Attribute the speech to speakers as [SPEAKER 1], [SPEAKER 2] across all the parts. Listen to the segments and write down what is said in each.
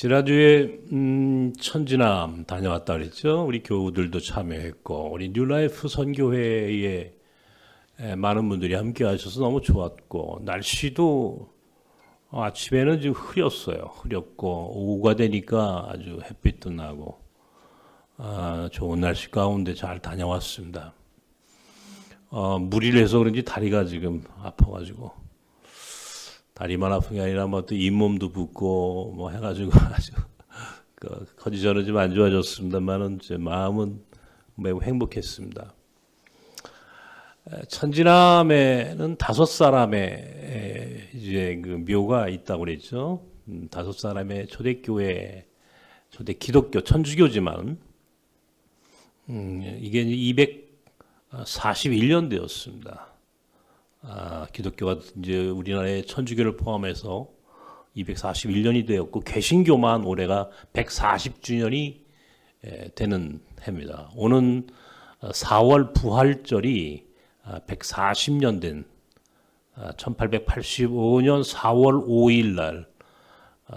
[SPEAKER 1] 지난주에 천지남 다녀왔다 그랬죠. 우리 교우들도 참여했고 우리 뉴라이프 선교회에 많은 분들이 함께 하셔서 너무 좋았고 날씨도 아침에는 좀 흐렸어요. 흐렸고 오후가 되니까 아주 햇빛도 나고 좋은 날씨 가운데 잘 다녀왔습니다. 무리를 해서 그런지 다리가 지금 아파가지고 다리만 아픈 게 아니라 뭐 또 잇몸도 붓고 뭐 해가지고 아주 컨디션은 좀 안 좋아졌습니다만은 제 마음은 매우 행복했습니다. 천지남에는 5사람의 이제 그 묘가 있다고 그랬죠. 5사람의 초대교회, 초대 기독교 천주교지만 이게 241년대였습니다. 기독교가 이제 우리나라의 천주교를 포함해서 241년이 되었고 개신교만 올해가 140주년이 되는 해입니다. 오는 4월 부활절이 140년 된 1885년 4월 5일 날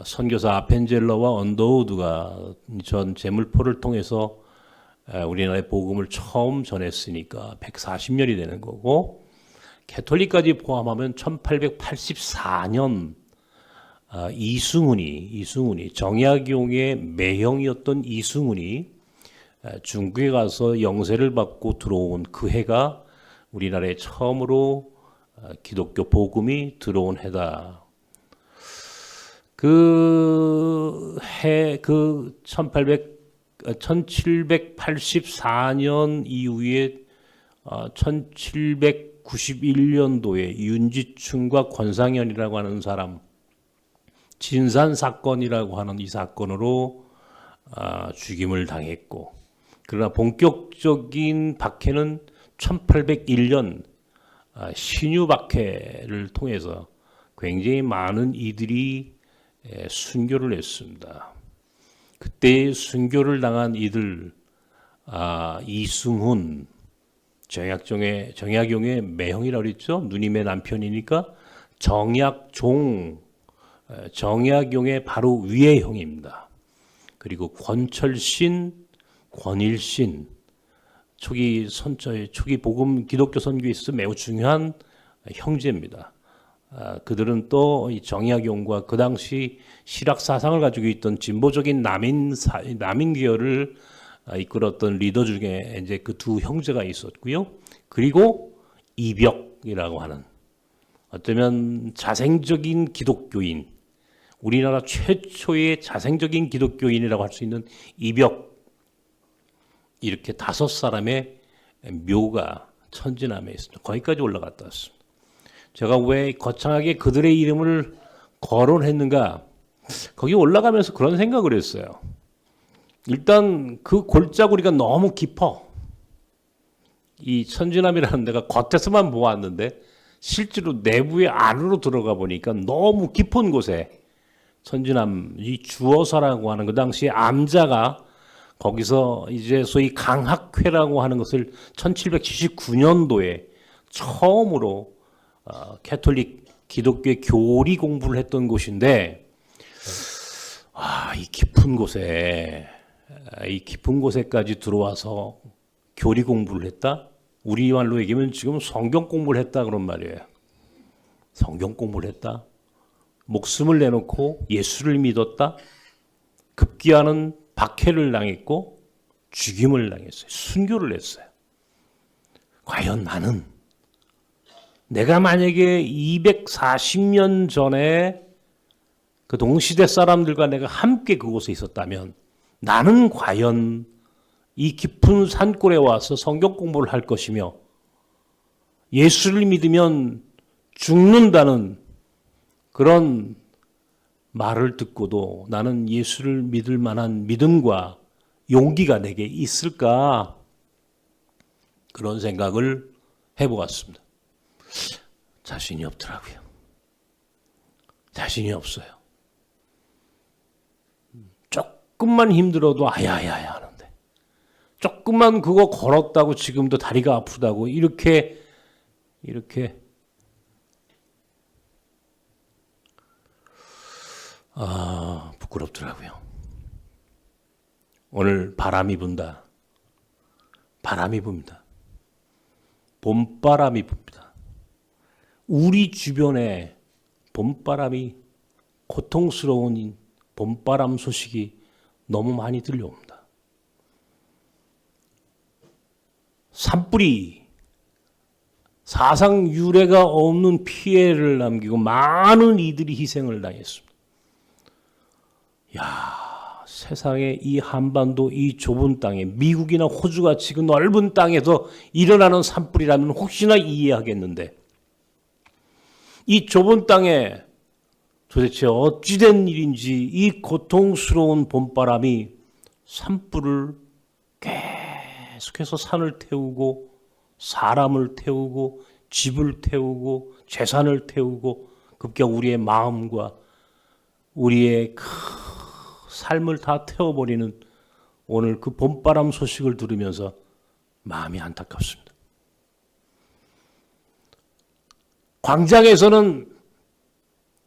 [SPEAKER 1] 선교사 아펜젤러와 언더우드가 전 제물포를 통해서 우리나라의 복음을 처음 전했으니까 140년이 되는 거고 캐톨릭까지 포함하면 1884년 이승훈이 정약용의 매형이었던 이승훈이 중국에 가서 영세를 받고 들어온 그 해가 우리나라에 처음으로 기독교 복음이 들어온 해다. 그 해, 1784년 이후에 1791년도에 윤지충과 권상현이라고 하는 사람 진산 사건이라고 하는 이 사건으로 죽임을 당했고, 그러나 본격적인 박해는 1801년 신유 박해를 통해서 굉장히 많은 이들이 순교를 했습니다. 그때 순교를 당한 이들 이승훈 정약용의 매형이라고 그랬죠. 누님의 남편이니까 정약용의 바로 위의 형입니다. 그리고 권철신, 권일신 초기 복음 기독교 선교에 있어서 매우 중요한 형제입니다. 그들은 또 이 정약용과 그 당시 실학 사상을 가지고 있던 진보적인 남인 계열을 이끌었던 리더 중에 이제 그 두 형제가 있었고요. 그리고 이벽이라고 하는 어쩌면 자생적인 기독교인, 우리나라 최초의 자생적인 기독교인이라고 할 수 있는 이벽, 이렇게 5사람의 묘가 천지남에 있습니다. 거기까지 올라갔다 왔습니다. 제가 왜 거창하게 그들의 이름을 거론했는가? 거기 올라가면서 그런 생각을 했어요. 일단 그 골짜구리가 너무 깊어. 이 천지남이라는 데가 겉에서만 보았는데 실제로 내부의 안으로 들어가 보니까 너무 깊은 곳에 천지남 이 주어사라고 하는 그 당시에 암자가 거기서 이제 소위 강학회라고 하는 것을 1779년도에 처음으로 캐톨릭 기독교의 교리 공부를 했던 곳인데 이 깊은 곳에까지 들어와서 교리 공부를 했다? 우리 말로 얘기하면 지금 성경 공부를 했다 그런 말이에요. 성경 공부를 했다? 목숨을 내놓고 예수를 믿었다? 급기야는 박해를 당했고 죽임을 당했어요. 순교를 했어요. 과연 내가 만약에 240년 전에 그 동시대 사람들과 내가 함께 그곳에 있었다면 나는 과연 이 깊은 산골에 와서 성경 공부를 할 것이며 예수를 믿으면 죽는다는 그런 말을 듣고도 나는 예수를 믿을 만한 믿음과 용기가 내게 있을까? 그런 생각을 해보았습니다. 자신이 없더라고요. 자신이 없어요. 조금만 힘들어도 아야야야 하는데 조금만 그거 걸었다고 지금도 다리가 아프다고 이렇게 부끄럽더라고요. 오늘 바람이 분다. 바람이 붑니다. 봄바람이 붑니다. 우리 주변에 봄바람이, 고통스러운 봄바람 소식이 너무 많이 들려옵니다. 산불이 사상 유례가 없는 피해를 남기고 많은 이들이 희생을 당했습니다. 세상에 이 한반도 이 좁은 땅에 미국이나 호주같이 그 넓은 땅에서 일어나는 산불이라면 혹시나 이해하겠는데 이 좁은 땅에 도대체 어찌된 일인지 이 고통스러운 봄바람이 산불을 계속해서 산을 태우고 사람을 태우고 집을 태우고 재산을 태우고 급기야 우리의 마음과 우리의 삶을 다 태워버리는 오늘 그 봄바람 소식을 들으면서 마음이 안타깝습니다. 광장에서는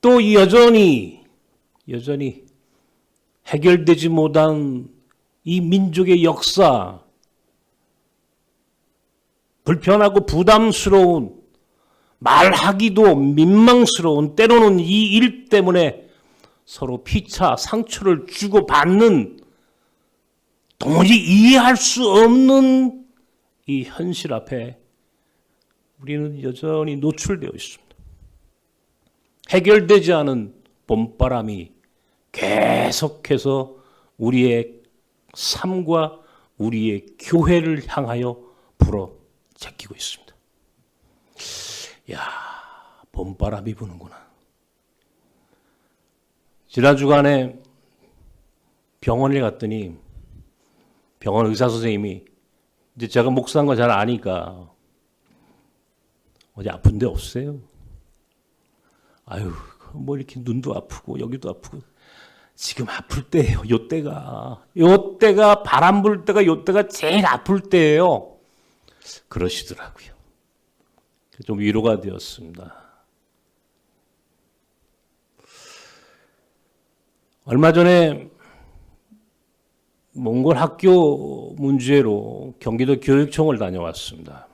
[SPEAKER 1] 또 여전히 해결되지 못한 이 민족의 역사, 불편하고 부담스러운, 말하기도 민망스러운, 때로는 이 일 때문에 서로 피차, 상처를 주고받는, 도무지 이해할 수 없는 이 현실 앞에 우리는 여전히 노출되어 있습니다. 해결되지 않은 봄바람이 계속해서 우리의 삶과 우리의 교회를 향하여 불어 제끼고 있습니다. 봄바람이 부는구나. 지난 주간에 병원에 갔더니 병원 의사 선생님이 이제 제가 목사한 거 잘 아니까 어디 아픈 데 없어요? 뭐 이렇게 눈도 아프고 여기도 아프고 지금 아플 때예요. 요때가 바람 불 때가 요때가 제일 아플 때예요. 그러시더라고요. 좀 위로가 되었습니다. 얼마 전에 몽골 학교 문제로 경기도 교육청을 다녀왔습니다.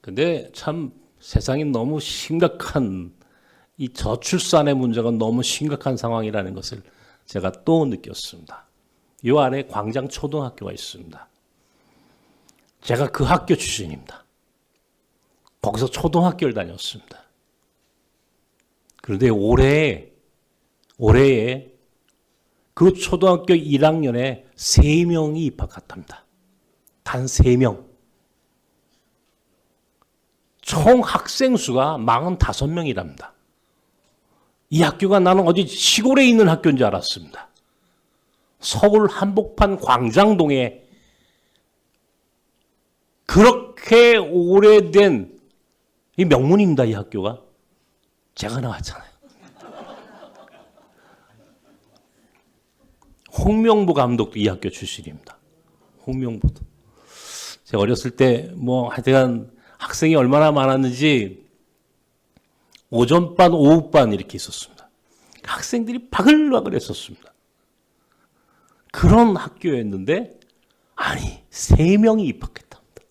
[SPEAKER 1] 근데 참 세상이 너무 심각한 이 저출산의 문제가 너무 심각한 상황이라는 것을 제가 또 느꼈습니다. 이 안에 광장 초등학교가 있습니다. 제가 그 학교 출신입니다. 거기서 초등학교를 다녔습니다. 그런데 올해에 그 초등학교 1학년에 3명이 입학했답니다. 단 3명. 총 학생 수가 45명이랍니다. 이 학교가 나는 어디 시골에 있는 학교인 줄 알았습니다. 서울 한복판 광장동에 그렇게 오래된 이 명문입니다. 이 학교가. 제가 나왔잖아요. 홍명보 감독도 이 학교 출신입니다. 홍명보도. 제가 어렸을 때 하여간 학생이 얼마나 많았는지 오전반, 오후반 이렇게 있었습니다. 학생들이 바글바글 했었습니다. 그런 학교였는데 3명이 입학했답니다.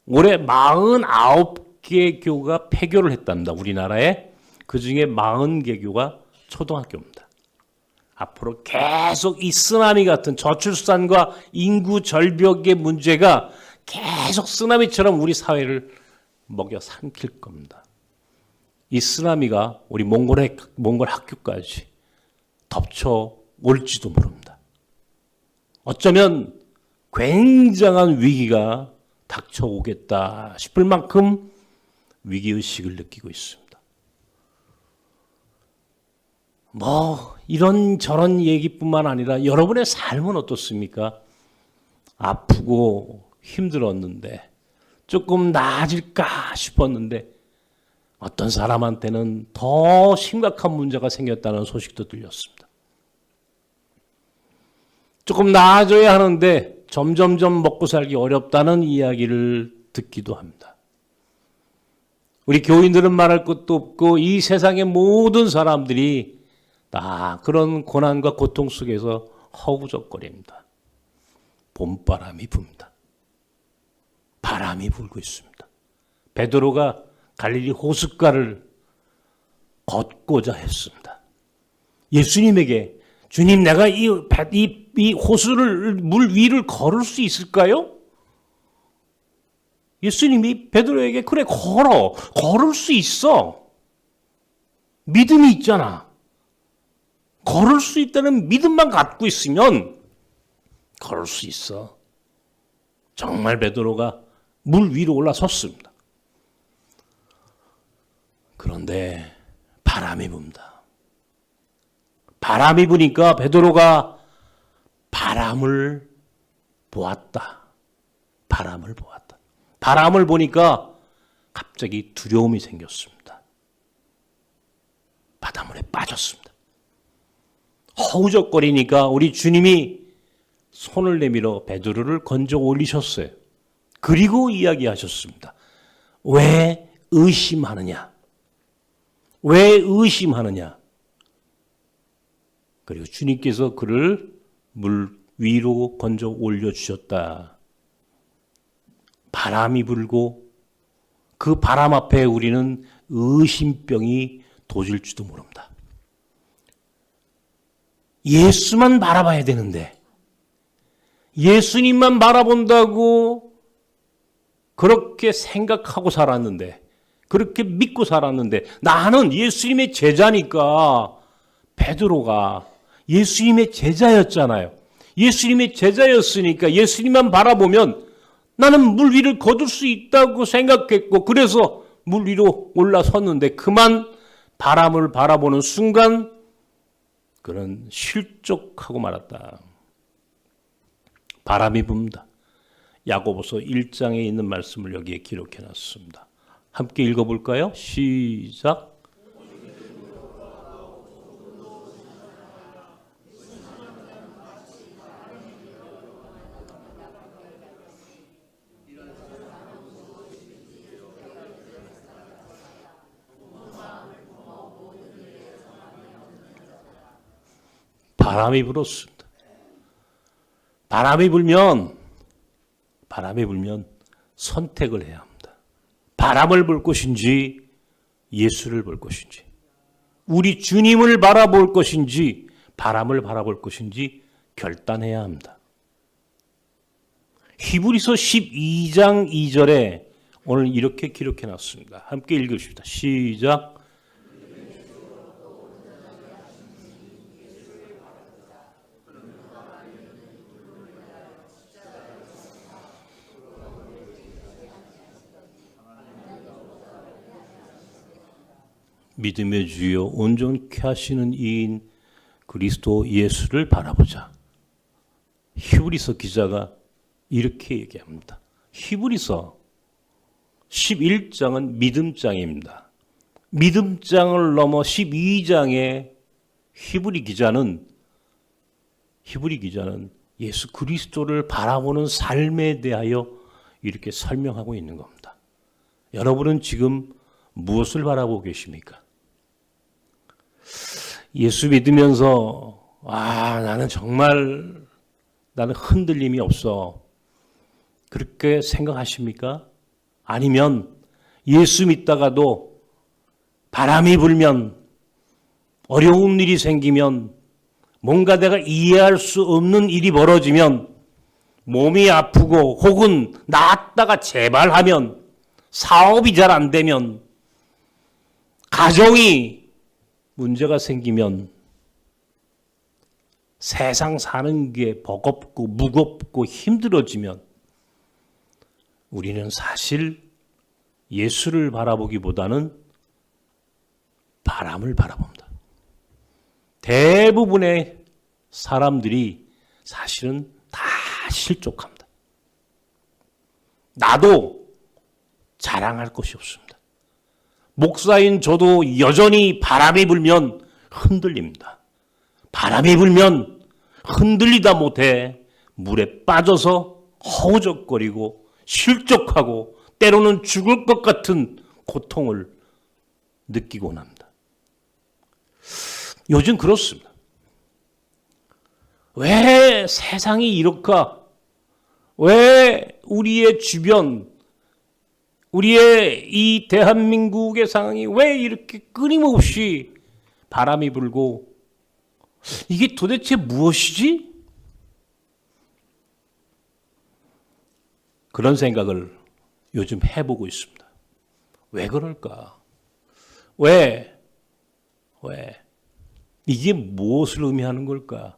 [SPEAKER 1] 올해 49개 교가 폐교를 했답니다. 우리나라에. 그중에 40개 교가 초등학교입니다. 앞으로 계속 이 쓰나미 같은 저출산과 인구 절벽의 문제가 계속 쓰나미처럼 우리 사회를 먹여 삼킬 겁니다. 이 쓰나미가 우리 몽골 학교까지 덮쳐 올지도 모릅니다. 어쩌면 굉장한 위기가 닥쳐오겠다 싶을 만큼 위기의식을 느끼고 있습니다. 이런저런 얘기뿐만 아니라 여러분의 삶은 어떻습니까? 아프고 힘들었는데 조금 나아질까 싶었는데 어떤 사람한테는 더 심각한 문제가 생겼다는 소식도 들렸습니다. 조금 나아져야 하는데 점점점 먹고 살기 어렵다는 이야기를 듣기도 합니다. 우리 교인들은 말할 것도 없고 이 세상의 모든 사람들이 다 그런 고난과 고통 속에서 허우적거립니다. 봄바람이 붑니다. 바람이 불고 있습니다. 베드로가 갈릴리 호숫가를 걷고자 했습니다. 예수님에게 주님 내가 이 호수를 물 위를 걸을 수 있을까요? 예수님이 베드로에게 그래 걸을 수 있어. 믿음이 있잖아. 걸을 수 있다는 믿음만 갖고 있으면 걸을 수 있어. 정말 베드로가 물 위로 올라섰습니다. 그런데 바람이 붑니다. 바람이 부니까 베드로가 바람을 보았다. 바람을 보았다. 바람을 보니까 갑자기 두려움이 생겼습니다. 바닷물에 빠졌습니다. 허우적거리니까 우리 주님이 손을 내밀어 베드로를 건져 올리셨어요. 그리고 이야기하셨습니다. 왜 의심하느냐? 왜 의심하느냐? 그리고 주님께서 그를 물 위로 건져 올려주셨다. 바람이 불고 그 바람 앞에 우리는 의심병이 도질지도 모릅니다. 예수만 바라봐야 되는데 예수님만 바라본다고 그렇게 생각하고 살았는데 그렇게 믿고 살았는데 나는 예수님의 제자니까 베드로가 예수님의 제자였잖아요. 예수님의 제자였으니까 예수님만 바라보면 나는 물 위를 거둘 수 있다고 생각했고 그래서 물 위로 올라섰는데 그만 바람을 바라보는 순간 그는 실족하고 말았다. 바람이 붑니다. 야고보서 1장에 있는 말씀을 여기에 기록해 놨습니다. 함께 읽어볼까요? 시작. 바람이 불었습니다. 바람이 불면 선택을 해야 합니다. 바람을 볼 것인지 예수를 볼 것인지 우리 주님을 바라볼 것인지 바람을 바라볼 것인지 결단해야 합니다. 히브리서 12장 2절에 오늘 이렇게 기록해 놨습니다. 함께 읽으십시다. 시작. 믿음의 주여 온전케 하시는 이인 그리스도 예수를 바라보자. 히브리서 기자가 이렇게 얘기합니다. 히브리서 11장은 믿음장입니다. 믿음장을 넘어 12장에 히브리 기자는 예수 그리스도를 바라보는 삶에 대하여 이렇게 설명하고 있는 겁니다. 여러분은 지금 무엇을 바라보고 계십니까? 예수 믿으면서 나는 흔들림이 없어. 그렇게 생각하십니까? 아니면 예수 믿다가도 바람이 불면 어려운 일이 생기면 뭔가 내가 이해할 수 없는 일이 벌어지면 몸이 아프고 혹은 낫다가 재발하면 사업이 잘 안 되면 가정이 문제가 생기면 세상 사는 게 버겁고 무겁고 힘들어지면 우리는 사실 예수를 바라보기보다는 바람을 바라봅니다. 대부분의 사람들이 사실은 다 실족합니다. 나도 자랑할 것이 없습니다. 목사인 저도 여전히 바람이 불면 흔들립니다. 바람이 불면 흔들리다 못해 물에 빠져서 허우적거리고 실족하고 때로는 죽을 것 같은 고통을 느끼곤 합니다. 요즘 그렇습니다. 왜 세상이 이럴까? 왜 우리의 주변, 우리의 이 대한민국의 상황이 왜 이렇게 끊임없이 바람이 불고 이게 도대체 무엇이지? 그런 생각을 요즘 해보고 있습니다. 왜 그럴까? 왜? 이게 무엇을 의미하는 걸까?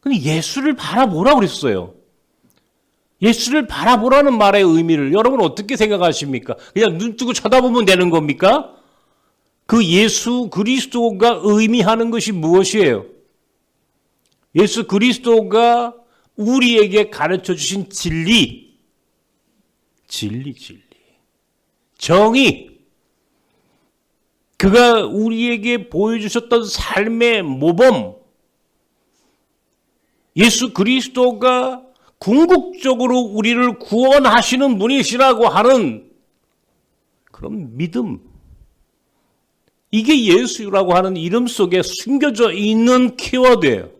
[SPEAKER 1] 근데 예수를 바라보라고 그랬어요. 예수를 바라보라는 말의 의미를 여러분 어떻게 생각하십니까? 그냥 눈 뜨고 쳐다보면 되는 겁니까? 그 예수 그리스도가 의미하는 것이 무엇이에요? 예수 그리스도가 우리에게 가르쳐 주신 진리, 정의, 그가 우리에게 보여주셨던 삶의 모범, 예수 그리스도가 궁극적으로 우리를 구원하시는 분이시라고 하는 그런 믿음, 이게 예수라고 하는 이름 속에 숨겨져 있는 키워드예요.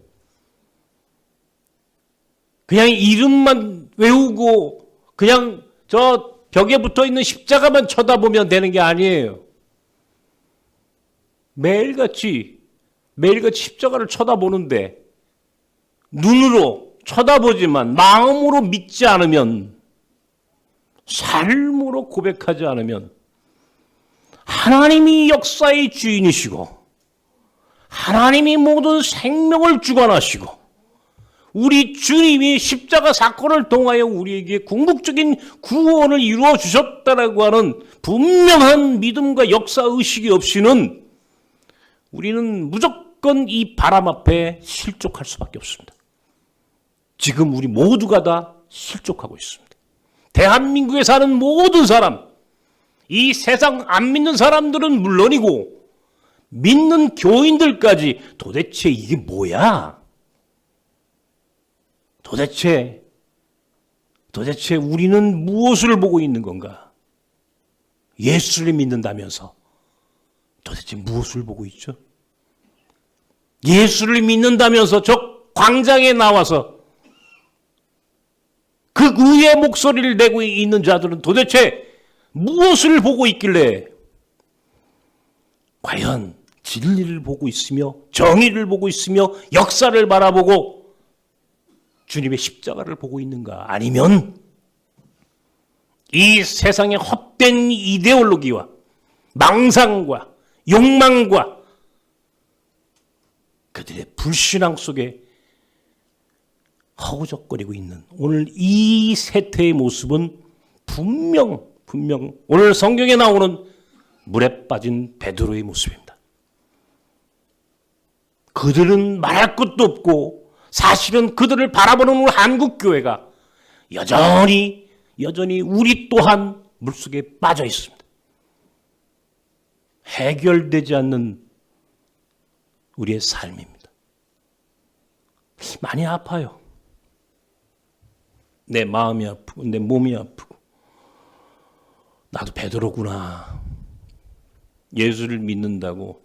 [SPEAKER 1] 그냥 이름만 외우고 그냥 저 벽에 붙어 있는 십자가만 쳐다보면 되는 게 아니에요. 매일같이 십자가를 쳐다보는데 눈으로 쳐다보지만 마음으로 믿지 않으면, 삶으로 고백하지 않으면 하나님이 역사의 주인이시고 하나님이 모든 생명을 주관하시고 우리 주님이 십자가 사건을 통하여 우리에게 궁극적인 구원을 이루어 주셨다라고 하는 분명한 믿음과 역사의식이 없이는 우리는 무조건 이 바람 앞에 실족할 수밖에 없습니다. 지금 우리 모두가 다 실족하고 있습니다. 대한민국에 사는 모든 사람, 이 세상 안 믿는 사람들은 물론이고 믿는 교인들까지 도대체 이게 뭐야? 도대체 우리는 무엇을 보고 있는 건가? 예수를 믿는다면서 도대체 무엇을 보고 있죠? 예수를 믿는다면서 저 광장에 나와서 그 의의 목소리를 내고 있는 자들은 도대체 무엇을 보고 있길래 과연 진리를 보고 있으며 정의를 보고 있으며 역사를 바라보고 주님의 십자가를 보고 있는가? 아니면 이 세상의 헛된 이데올로기와 망상과 욕망과 그들의 불신앙 속에 허우적거리고 있는 오늘 이 세태의 모습은 분명 오늘 성경에 나오는 물에 빠진 베드로의 모습입니다. 그들은 말할 것도 없고 사실은 그들을 바라보는 우리 한국교회가 여전히 우리 또한 물속에 빠져 있습니다. 해결되지 않는 우리의 삶입니다. 많이 아파요. 내 마음이 아프고 내 몸이 아프고 나도 베드로구나. 예수를 믿는다고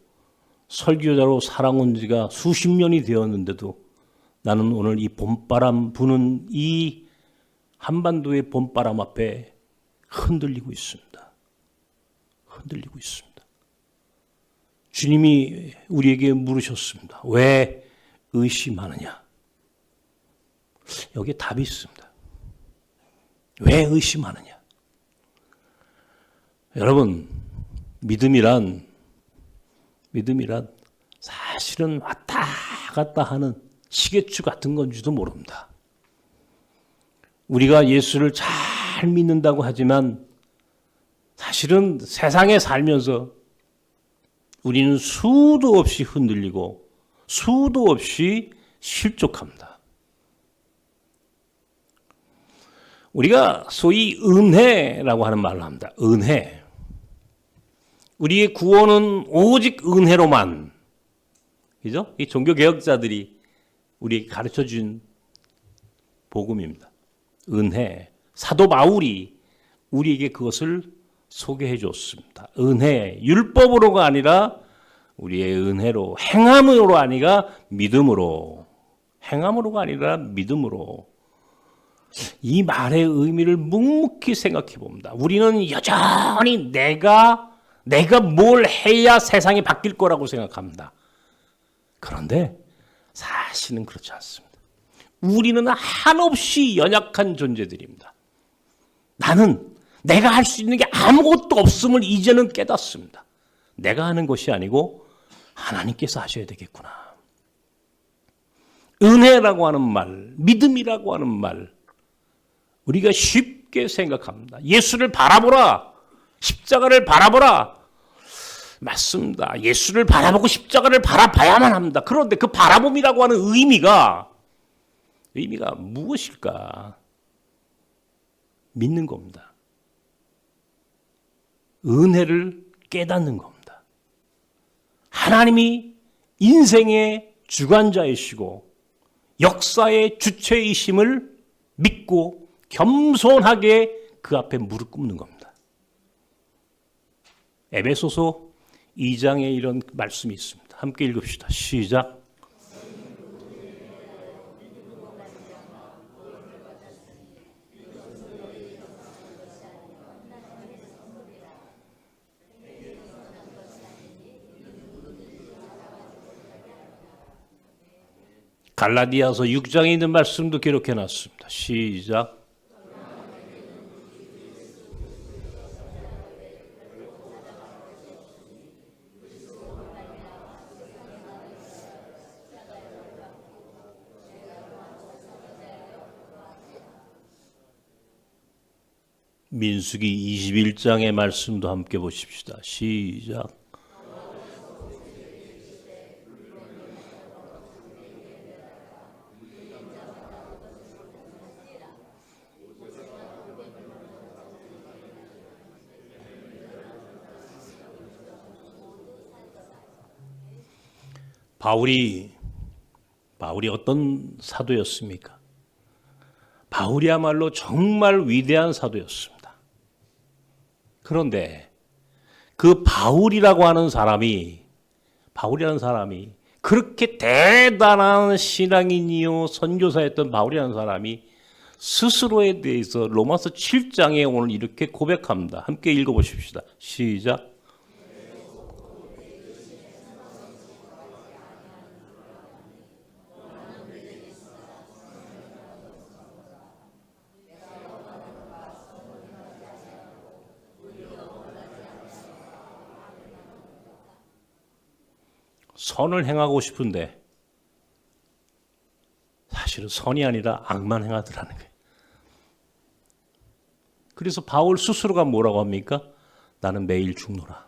[SPEAKER 1] 설교자로 살아온 지가 수십 년이 되었는데도 나는 오늘 이 봄바람 부는 이 한반도의 봄바람 앞에 흔들리고 있습니다. 주님이 우리에게 물으셨습니다. 왜 의심하느냐? 여기에 답이 있습니다. 왜 의심하느냐? 여러분, 믿음이란 사실은 왔다 갔다 하는 시계추 같은 건지도 모릅니다. 우리가 예수를 잘 믿는다고 하지만 사실은 세상에 살면서 우리는 수도 없이 흔들리고 수도 없이 실족합니다. 우리가 소위 은혜라고 하는 말을 합니다. 은혜. 우리의 구원은 오직 은혜로만. 그죠? 이 종교개혁자들이 우리에게 가르쳐준 복음입니다. 은혜. 사도 바울이 우리에게 그것을 소개해 줬습니다. 은혜, 율법으로가 아니라 우리의 은혜로, 행함으로 아니라 믿음으로, 행함으로가 아니라 믿음으로. 이 말의 의미를 묵묵히 생각해 봅니다. 우리는 여전히 내가 뭘 해야 세상이 바뀔 거라고 생각합니다. 그런데 사실은 그렇지 않습니다. 우리는 한없이 연약한 존재들입니다. 나는 내가 할 수 있는 게 아무것도 없음을 이제는 깨닫습니다. 내가 하는 것이 아니고 하나님께서 하셔야 되겠구나. 은혜라고 하는 말, 믿음이라고 하는 말, 우리가 쉽게 생각합니다. 예수를 바라보라. 십자가를 바라보라. 맞습니다. 예수를 바라보고 십자가를 바라봐야만 합니다. 그런데 그 바라봄이라고 하는 의미가 무엇일까? 믿는 겁니다. 은혜를 깨닫는 겁니다. 하나님이 인생의 주관자이시고 역사의 주체이심을 믿고 겸손하게 그 앞에 무릎 꿇는 겁니다. 에베소서 2장에 이런 말씀이 있습니다. 함께 읽읍시다. 시작. 갈라디아서 6장에 있는 말씀도 기록해 놨습니다. 시작. 민수기 21장의 말씀도 함께 보십시다. 시작. 바울이 어떤 사도였습니까? 바울이야말로 정말 위대한 사도였습니다. 그런데 그 바울이라는 사람이 그렇게 대단한 신앙인이요 선교사였던 바울이라는 사람이 스스로에 대해서 로마서 7장에 오늘 이렇게 고백합니다. 함께 읽어보십시다. 시작. 선을 행하고 싶은데 사실은 선이 아니라 악만 행하더라는 거예요. 그래서 바울 스스로가 뭐라고 합니까? 나는 매일 죽노라.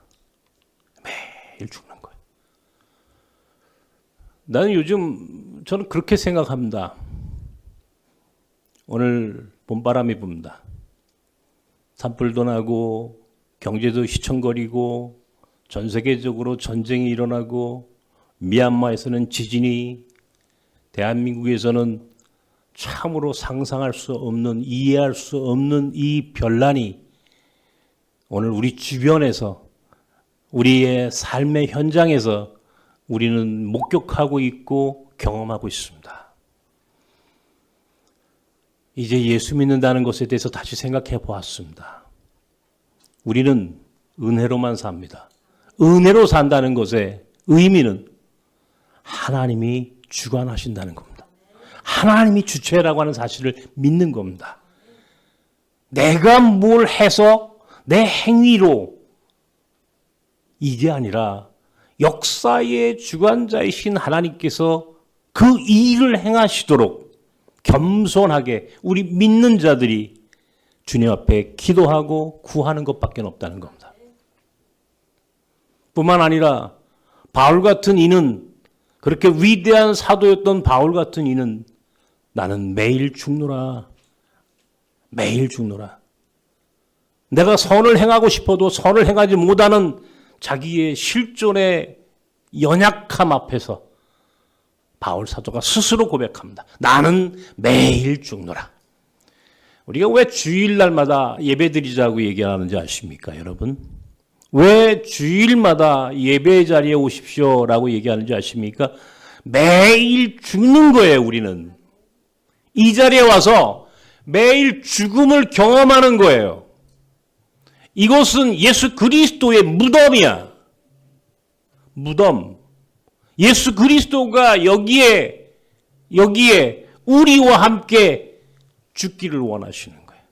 [SPEAKER 1] 매일 죽는 거예요. 나는 요즘 저는 그렇게 생각합니다. 오늘 봄바람이 붑니다. 산불도 나고 경제도 휘청거리고 전 세계적으로 전쟁이 일어나고 미얀마에서는 지진이, 대한민국에서는 참으로 상상할 수 없는, 이해할 수 없는 이 변란이 오늘 우리 주변에서, 우리의 삶의 현장에서 우리는 목격하고 있고 경험하고 있습니다. 이제 예수 믿는다는 것에 대해서 다시 생각해 보았습니다. 우리는 은혜로만 삽니다. 은혜로 산다는 것의 의미는 하나님이 주관하신다는 겁니다. 하나님이 주체라고 하는 사실을 믿는 겁니다. 내가 뭘 해서 내 행위로 이게 아니라 역사의 주관자이신 하나님께서 그 일을 행하시도록 겸손하게 우리 믿는 자들이 주님 앞에 기도하고 구하는 것밖에 없다는 겁니다. 뿐만 아니라 바울 같은 이는, 그렇게 위대한 사도였던 바울 같은 이는 나는 매일 죽노라. 매일 죽노라. 내가 선을 행하고 싶어도 선을 행하지 못하는 자기의 실존의 연약함 앞에서 바울 사도가 스스로 고백합니다. 나는 매일 죽노라. 우리가 왜 주일날마다 예배드리자고 얘기하는지 아십니까, 여러분? 왜 주일마다 예배 자리에 오십시오라고 얘기하는지 아십니까? 매일 죽는 거예요, 우리는. 이 자리에 와서 매일 죽음을 경험하는 거예요. 이것은 예수 그리스도의 무덤이야. 무덤. 예수 그리스도가 여기에 우리와 함께 죽기를 원하시는 거예요.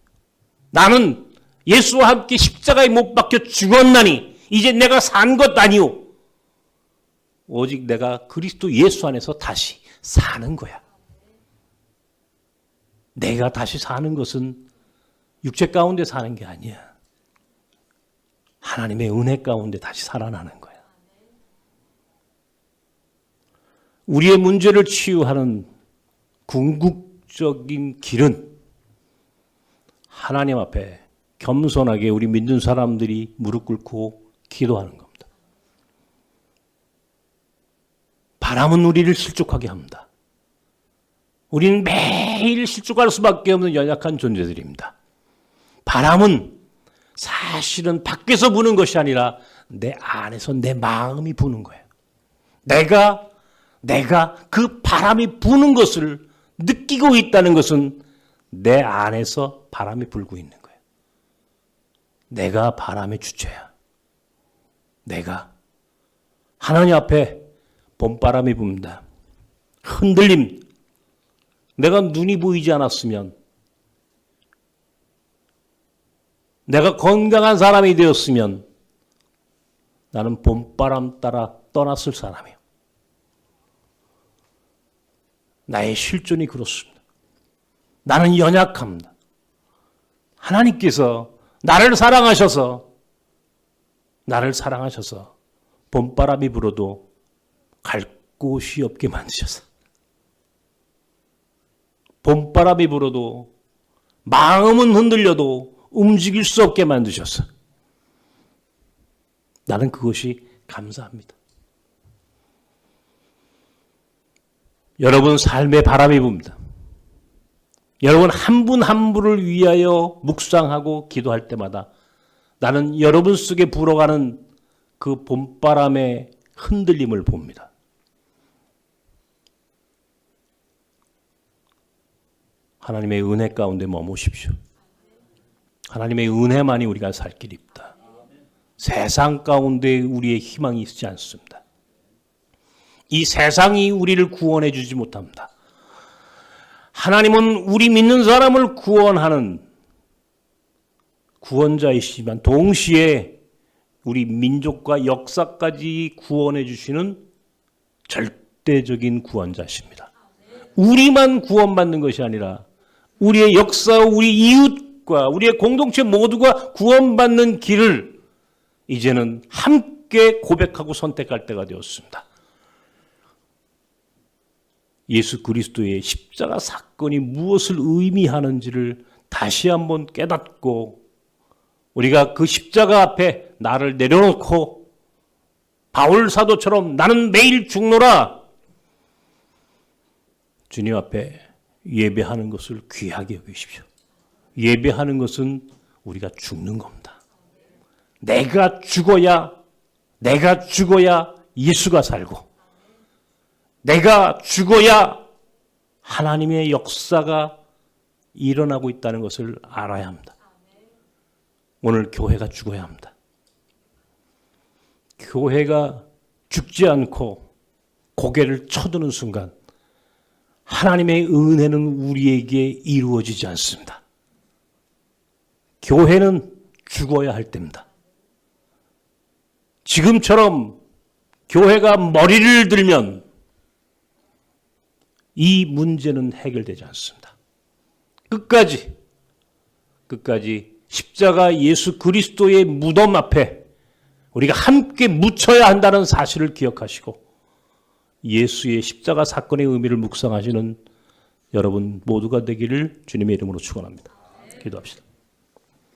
[SPEAKER 1] 나는 예수와 함께 십자가에 못 박혀 죽었나니 이제 내가 산 것 아니오. 오직 내가 그리스도 예수 안에서 다시 사는 거야. 내가 다시 사는 것은 육체 가운데 사는 게 아니야. 하나님의 은혜 가운데 다시 살아나는 거야. 우리의 문제를 치유하는 궁극적인 길은 하나님 앞에 겸손하게 우리 믿는 사람들이 무릎 꿇고 기도하는 겁니다. 바람은 우리를 실족하게 합니다. 우리는 매일 실족할 수밖에 없는 연약한 존재들입니다. 바람은 사실은 밖에서 부는 것이 아니라 내 안에서 내 마음이 부는 거예요. 내가 그 바람이 부는 것을 느끼고 있다는 것은 내 안에서 바람이 불고 있는 거예요. 내가 바람의 주체야. 내가 하나님 앞에 봄바람이 붑니다. 흔들림. 내가 눈이 보이지 않았으면, 내가 건강한 사람이 되었으면 나는 봄바람 따라 떠났을 사람이에요. 나의 실존이 그렇습니다. 나는 연약합니다. 하나님께서 나를 사랑하셔서 봄바람이 불어도 갈 곳이 없게 만드셔서, 봄바람이 불어도 마음은 흔들려도 움직일 수 없게 만드셔서 나는 그것이 감사합니다. 여러분 삶의 바람이 붑니다. 여러분 한 분 한 분을 위하여 묵상하고 기도할 때마다 나는 여러분 속에 불어가는 그 봄바람의 흔들림을 봅니다. 하나님의 은혜 가운데 머무십시오. 하나님의 은혜만이 우리가 살 길입니다. 세상 가운데 우리의 희망이 있지 않습니다. 이 세상이 우리를 구원해 주지 못합니다. 하나님은 우리 믿는 사람을 구원하는 구원자이시지만 동시에 우리 민족과 역사까지 구원해 주시는 절대적인 구원자십니다. 우리만 구원받는 것이 아니라 우리의 역사, 우리 이웃과 우리의 공동체 모두가 구원받는 길을 이제는 함께 고백하고 선택할 때가 되었습니다. 예수 그리스도의 십자가 사건이 무엇을 의미하는지를 다시 한번 깨닫고 우리가 그 십자가 앞에 나를 내려놓고 바울 사도처럼 나는 매일 죽노라 주님 앞에 예배하는 것을 귀하게 여기십시오. 예배하는 것은 우리가 죽는 겁니다. 내가 죽어야 예수가 살고 내가 죽어야 하나님의 역사가 일어나고 있다는 것을 알아야 합니다. 오늘 교회가 죽어야 합니다. 교회가 죽지 않고 고개를 쳐드는 순간 하나님의 은혜는 우리에게 이루어지지 않습니다. 교회는 죽어야 할 때입니다. 지금처럼 교회가 머리를 들면 이 문제는 해결되지 않습니다. 끝까지 십자가 예수 그리스도의 무덤 앞에 우리가 함께 묻혀야 한다는 사실을 기억하시고 예수의 십자가 사건의 의미를 묵상하시는 여러분 모두가 되기를 주님의 이름으로 축원합니다. 기도합시다.